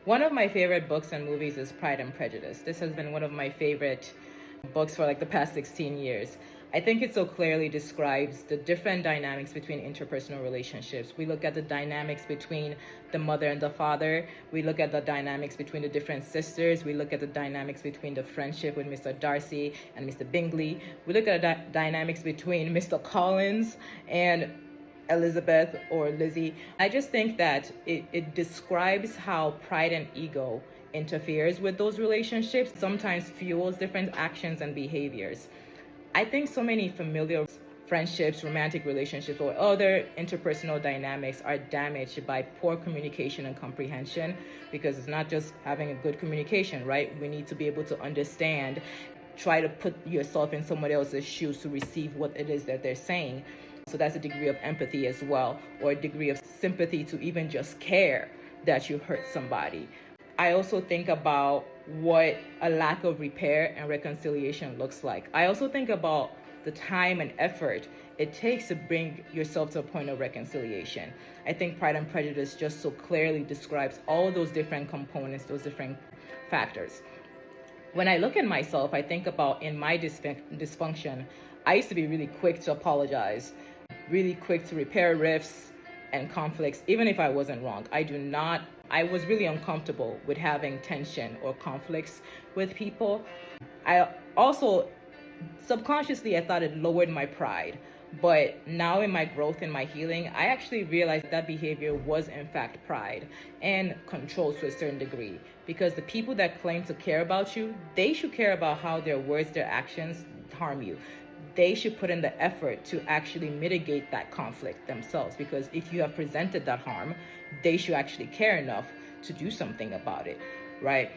One of my favorite books and movies is Pride and Prejudice. This has been one of my favorite books for like the past 16 years. I think it so clearly describes the different dynamics between interpersonal relationships. We look at the dynamics between the mother and the father. We look at the dynamics between the different sisters. We look at the dynamics between the friendship with Mr. Darcy and Mr. Bingley. We look at the dynamics between Mr. Collins and Elizabeth or Lizzie. I just think that it describes how pride and ego interferes with those relationships, sometimes fuels different actions and behaviors. I think so many familial friendships, romantic relationships, or other interpersonal dynamics are damaged by poor communication and comprehension, because it's not just having a good communication, right? We need to be able to understand, try to put yourself in someone else's shoes to receive what it is that they're saying. So that's a degree of empathy as well, or a degree of sympathy to even just care that you hurt somebody. I also think about what a lack of repair and reconciliation looks like. I also think about the time and effort it takes to bring yourself to a point of reconciliation. I think Pride and Prejudice just so clearly describes all those different components, those different factors. When I look at myself, I think about in my dysfunction, I used to be really quick to apologize, really quick to repair rifts and conflicts, even if I wasn't wrong. I was really uncomfortable with having tension or conflicts with people. I also, subconsciously, I thought it lowered my pride. But now in my growth, in my healing, I actually realized that behavior was in fact pride and control to a certain degree. Because the people that claim to care about you, they should care about how their words, their actions harm you. They should put in the effort to actually mitigate that conflict themselves, because if you have presented that harm, they should actually care enough to do something about it, right?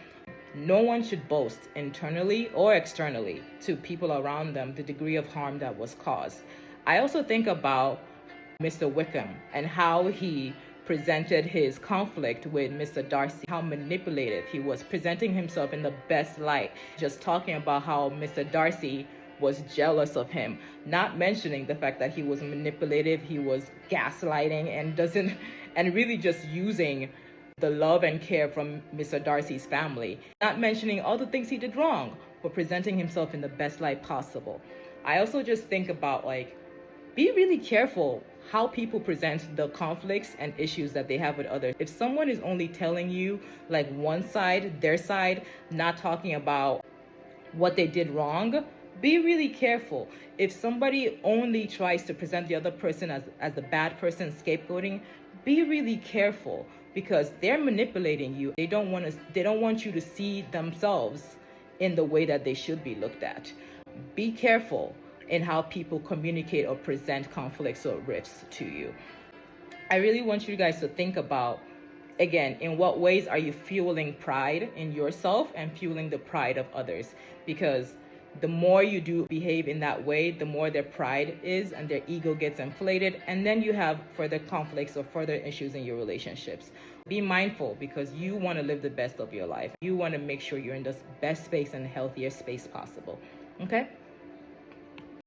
No one should boast internally or externally to people around them the degree of harm that was caused. I also think about Mr. Wickham and how he presented his conflict with Mr. Darcy, how manipulative he was, presenting himself in the best light, just talking about how Mr. Darcy was jealous of him, not mentioning the fact that he was manipulative, he was gaslighting, and really just using the love and care from Mr. Darcy's family, not mentioning all the things he did wrong, but presenting himself in the best light possible. I also just think about, like, be really careful how people present the conflicts and issues that they have with others. If someone is only telling you like one side, their side, not talking about what they did wrong, be really careful. If somebody only tries to present the other person as the bad person, scapegoating, be really careful, because they're manipulating you. They don't want you to see themselves in the way that they should be looked at. Be careful in how people communicate or present conflicts or rifts to you. I really want you guys to think about, again, in what ways are you fueling pride in yourself and fueling the pride of others? Because the more you do behave in that way, the more their pride is and their ego gets inflated, and then you have further conflicts or further issues in your relationships. Be mindful, because you want to live the best of your life. You want to make sure you're in the best space and healthiest space possible. Okay?